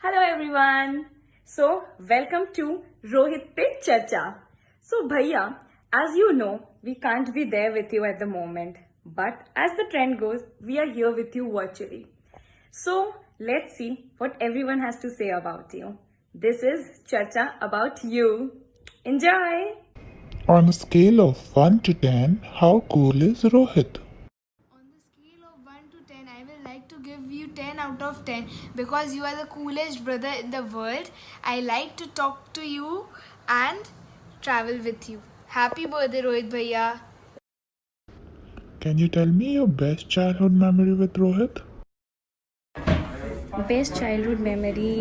Hello everyone. So welcome to Rohit Pe Charcha. So Bhaiya, as you know, we can't be there with you at the moment, but as the trend goes, we are here with you virtually. So let's see what everyone has to say about you. This is Charcha about you. Enjoy. On a scale of 1 to 10, how cool is Rohit? On the scale of 1 to 10, I will like to give you 10 out of 10 because you are the coolest brother in the world. I like to talk to you and travel with you. Happy birthday, Rohit Bhaiya. Can you tell me your best childhood memory with Rohit? Best childhood memory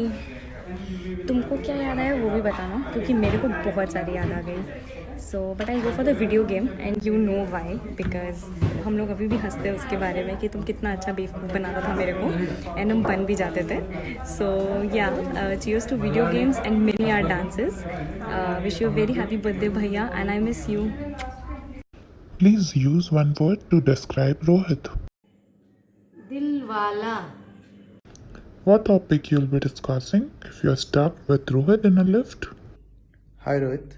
तुमको क्या याद आया वो भी बताना, क्योंकि मेरे को बहुत सारी याद आ गई. So but I go for the video game and you know why, because हम लोग अभी भी हंसते हैं उसके बारे में कि तुम कितना अच्छा बेवकूफ़ बनाता था मेरे को, एंड हम बन भी जाते थे. So yeah cheers to video games and many are dances. Wish you very happy birthday भैया and I miss you. Please use one word to describe Rohit. दिलवाला. What topic you'll be discussing if you're stuck with Rohit in a lift? हाय रोहित,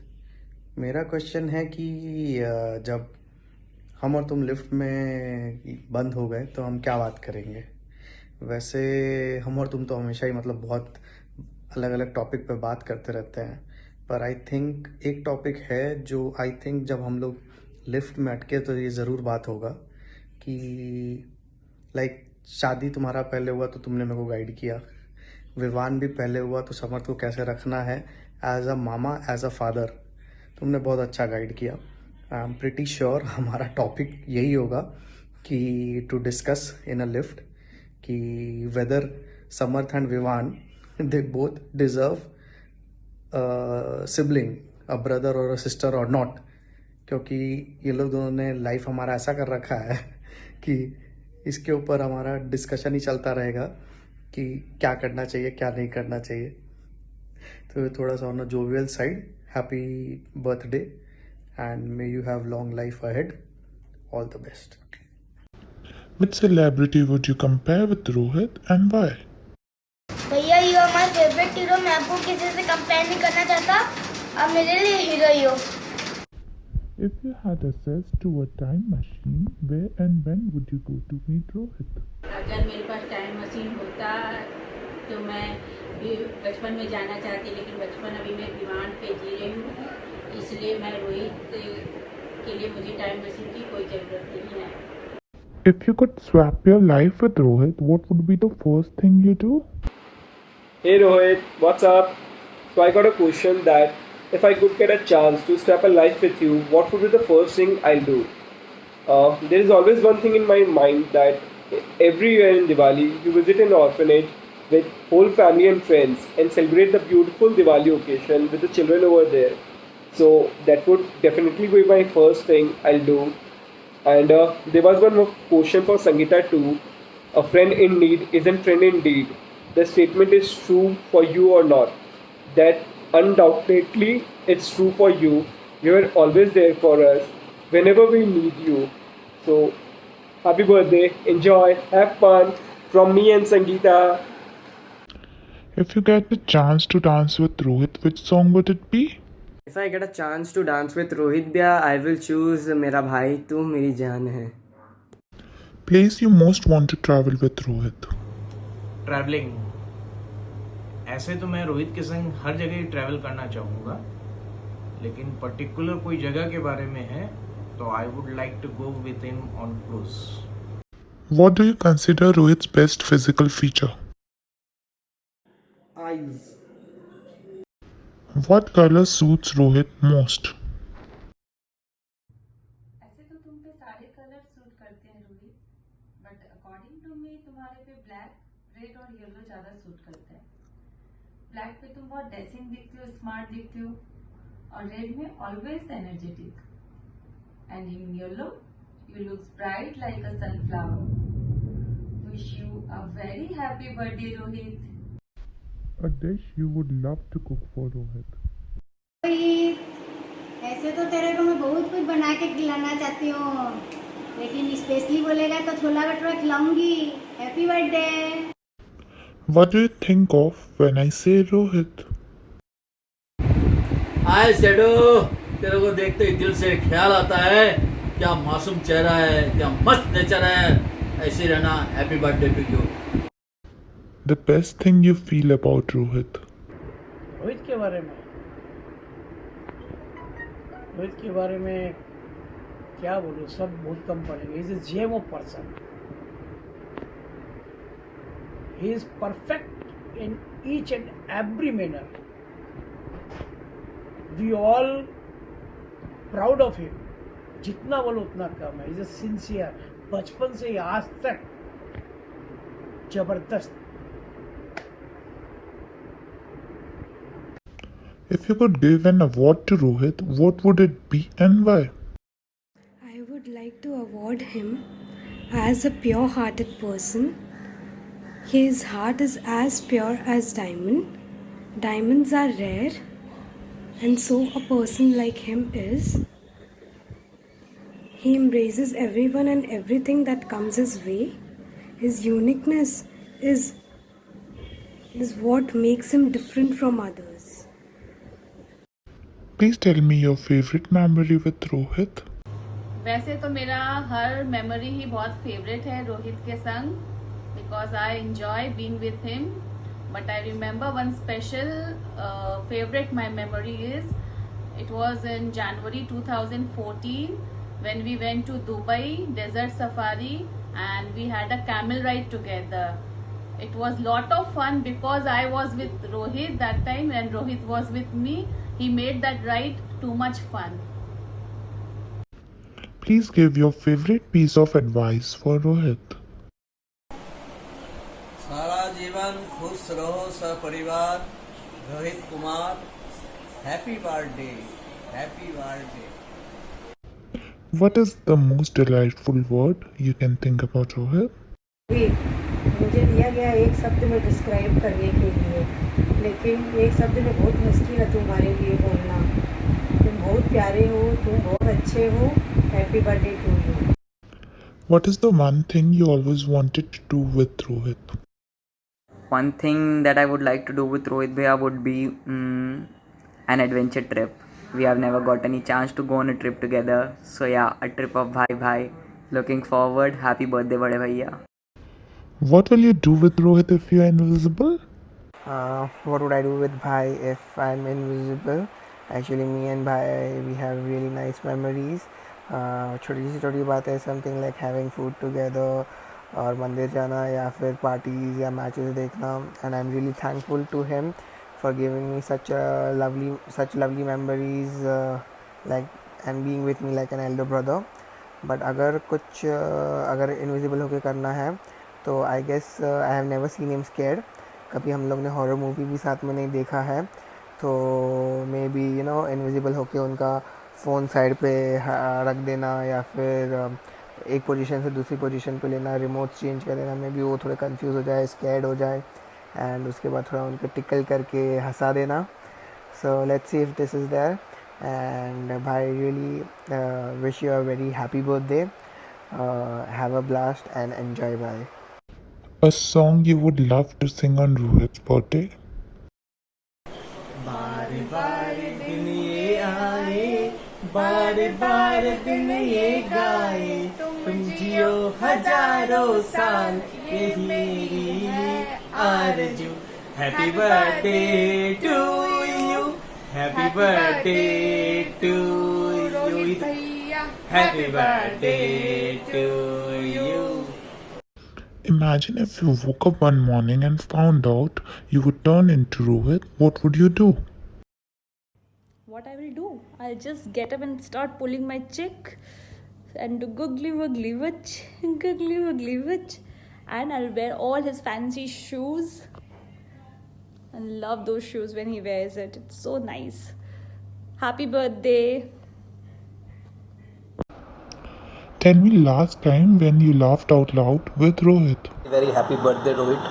मेरा question है कि जब हम और तुम lift में बंद हो गए तो हम क्या बात करेंगे. वैसे हम और तुम तो हमेशा ही मतलब बहुत अलग अलग टॉपिक पे बात करते रहते हैं, पर आई थिंक एक टॉपिक है जो आई थिंक जब हम लोग लिफ्ट में अटके तो ये ज़रूर बात होगा कि लाइक शादी तुम्हारा पहले हुआ तो तुमने मेरे को गाइड किया, विवान भी पहले हुआ तो समर्थ को कैसे रखना है एज अ मामा एज अ फादर तुमने बहुत अच्छा गाइड किया. आई एम प्रिटी श्योर हमारा टॉपिक यही होगा कि to discuss in a lift कि whether Samarth and Vivaan they both deserve sibling, a brother और अ सिस्टर और नॉट, क्योंकि ये लोग दोनों ने लाइफ हमारा ऐसा कर रखा है कि इसके ऊपर हमारा डिस्कशन ही चलता रहेगा कि क्या करना चाहिए क्या नहीं करना चाहिए. तो थोड़ा सा on a jovial side, happy birthday and may you have long life ahead. All the best. Which celebrity would you compare with Rohit and why? भैया you are my favourite hero. मैं आपको किसी से कंपेयर नहीं करना चाहता, आप मेरे लिए हीरो ही हो. If you had access to a time machine, where and when would you go to meet Rohit? अगर मेरे पास टाइम मशीन होता तो मैं भी बचपन में जाना चाहती, लेकिन बचपन अभी मैं डिमांड पे जी रही हूँ, इसलिए मैं रोहित के लिए मुझे टाइम मशीन की कोई ज़रूरत नहीं है. If you could swap your life with Rohit, what would be the first thing you do? Hey Rohit, what's up? So I got a question that if I could get a chance to swap a life with you, what would be the first thing I'll do? There is always one thing in my mind that every year in Diwali, you visit an orphanage with whole family and friends and celebrate the beautiful Diwali occasion with the children over there. So that would definitely be my first thing I'll do. And there was one more question for Sangeeta too. A friend in need isn't friend indeed. The statement is true for you or not? That undoubtedly it's true for you. You are always there for us whenever we need you. So happy birthday, enjoy, have fun from me and Sangeeta. If you get the chance to dance with Rohit, which song would it be? If I get a chance to dance with Rohit Bhaiya, I will choose मेरा भाई तू मेरी जान है. Place you most want to travel with Rohit. Travelling, ऐसे तो मैं रोहित के संग हर जगह ही ट्रैवल करना चाहूँगा, लेकिन पर्टिकुलर कोई जगह के बारे में है तो I would like to go with him on cruise. What do you consider Rohit's best physical feature? Eyes. What color suits Rohit most? ऐसे तो तुम पे सारे कलर सूट करते हैं Rohit, but according to me तुम्हारे पे ब्लैक, रेड और येलो ज्यादा सूट करते हैं. ब्लैक पे तुम बहुत डेसिंग दिखते हो, स्मार्ट दिखते हो, और रेड में always energetic, and in yellow you looks bright like a sunflower. Wish you a very happy birthday Rohit. A dish you would love to cook for Rohit. ऐसे तो तेरे को मैं बहुत कुछ बना के खिलाना चाहती हूँ, लेकिन स्पेशली बोलेगा तो छोला भटूरा खिलाऊंगी. Happy birthday. What do you think of when I say Rohit? आए सेडो, तेरे को देखते ही दिल से ख्याल आता है, क्या मासूम चेहरा है, क्या मस्त नेचर है, ऐसे रहना. Happy birthday to you. The best thing you feel about Rohit? Rohit के बारे में क्या बोलूँ, सब बहुत कम पड़ेंगे. Is a gem of person. He is perfect in each and every manner. We all proud of him. जितना बोलो उतना कम है. Is a sincere. बचपन से ही आज तक जबरदस्त. If you could give an award to Rohit, what would it be and why? I would like to award him as a pure-hearted person. His heart is as pure as diamond. Diamonds are rare, and so a person like him is. He embraces everyone and everything that comes his way. His uniqueness is what makes him different from others. Please tell me your favorite memory with Rohit. वैसे तो मेरा हर memory ही बहुत favourite है रोहित के संग, because I enjoy being with him. But I remember one special favourite my memory is it was in January 2014 when we went to Dubai desert safari and we had a camel ride together. It was lot of fun because I was with Rohit that time and Rohit was with me. He made that ride too much fun. Please give your favorite piece of advice for Rohit. सारा जीवन खुश रहो सपरिवार. Rohit Kumar. Happy birthday. Happy birthday. What is the most delightful word you can think about Rohit? मुझे दिया गया एक शब्द में डिस्क्राइब करने के लिए, लेकिन एक शब्द में बहुत मुश्किल है तुम्हारे लिए बोलना. तुम बहुत प्यारे हो, तुम बहुत अच्छे हो. Happy birthday to you. What is the one thing you always wanted to do with Rohit? One thing that I would like to do with Rohit Bhaiya would be an adventure trip. We have never got any chance to go on a trip together. So yeah, a trip of bhai bhai. Looking forward. Happy birthday bade bhaiya. What will you do with Rohit if you are invisible? What would I do with Bhai if I'm invisible? Actually, me and Bhai, we have really nice memories. छोटी सी छोटी बातें, something like having food together, और मंदिर जाना या फिर parties या matches देखना. And I'm really thankful to him for giving me such lovely memories, and being with me like an elder brother. But अगर invisible होके करना है तो I guess I have never seen him scared. कभी हम लोग ने हॉरर मूवी भी साथ में नहीं देखा है. तो मे बी इनविजिबल होके उनका फ़ोन साइड पे रख देना या फिर एक पोजीशन से दूसरी पोजीशन पे लेना, रिमोट चेंज कर देना. मे बी वो थोड़े कंफ्यूज हो जाए, स्कैर्ड हो जाए, एंड उसके बाद थोड़ा उनको टिकल करके हंसा देना. So let's see if this is there. And भाई really wish you a very happy birthday. Have a blast and enjoy. Bye. A song you would love to sing on Rohit's birthday? बारे बारे दिन ये आए, बारे बारे दिन ये गाए, तुम जियो हजारों साल, ये मेरी आरज़ू. Happy birthday to you. Happy birthday to you. Happy birthday to you. Imagine if you woke up one morning and found out you would turn into Rohit. What would you do? What I will do? I'll just get up and start pulling my chick and do googly woogly witch, and I'll wear all his fancy shoes and love those shoes when he wears it. It's so nice. Happy birthday. Tell me last time when you laughed out loud with Rohit. Very happy birthday Rohit.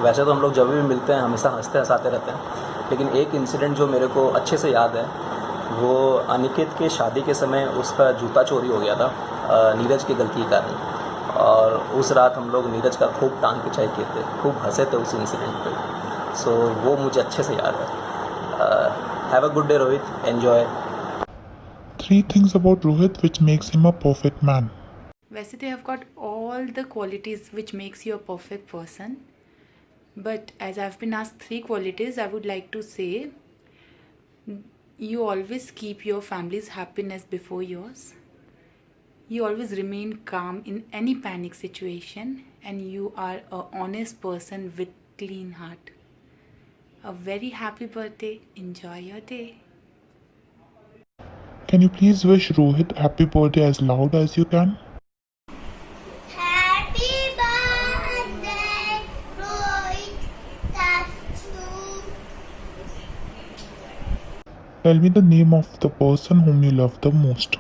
वैसे तो हम लोग जब भी मिलते हैं हमेशा हंसते हंसाते रहते हैं, लेकिन एक इंसिडेंट जो मेरे को अच्छे से याद है वो अनिकेत के शादी के समय उसका जूता चोरी हो गया था नीरज की गलती के कारण. और उस रात हम लोग नीरज का खूब टांग खिंचाई किए थे, खूब हंसे थे उस इंसिडेंट पे। सो वो मुझे अच्छे से याद है। Have a good day Rohit, enjoy. 3 things about Rohit which makes him a perfect man. वैसे तो I've got all the qualities which makes you a perfect person, but as I've been asked 3 qualities, I would like to say you always keep your family's happiness before yours. You always remain calm in any panic situation, and you are a honest person with clean heart. A very happy birthday. Enjoy your day. Can you please wish Rohit happy birthday as loud as you can? Happy birthday, Rohit. That's you. Tell me the name of the person whom you love the most.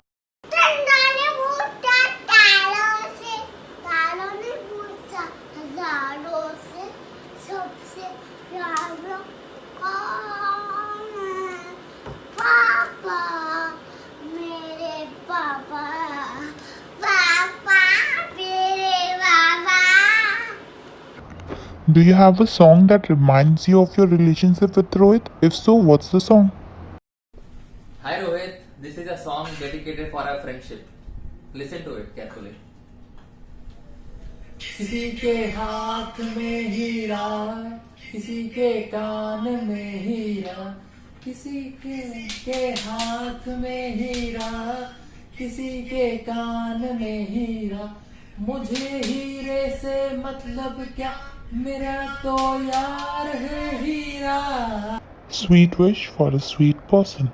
Do you have a song that reminds you of your relationship with Rohit? If so, what's the song? Hi Rohit, this is a song dedicated for our friendship. Listen to it carefully. किसी के हाथ में हीरा, किसी के कान में हीरा, किसी के हाथ में हीरा, किसी के कान में हीरा, मुझे हीरे से मतलब क्या, मेरा तो यार है हीरा। Sweet wish for a sweet person.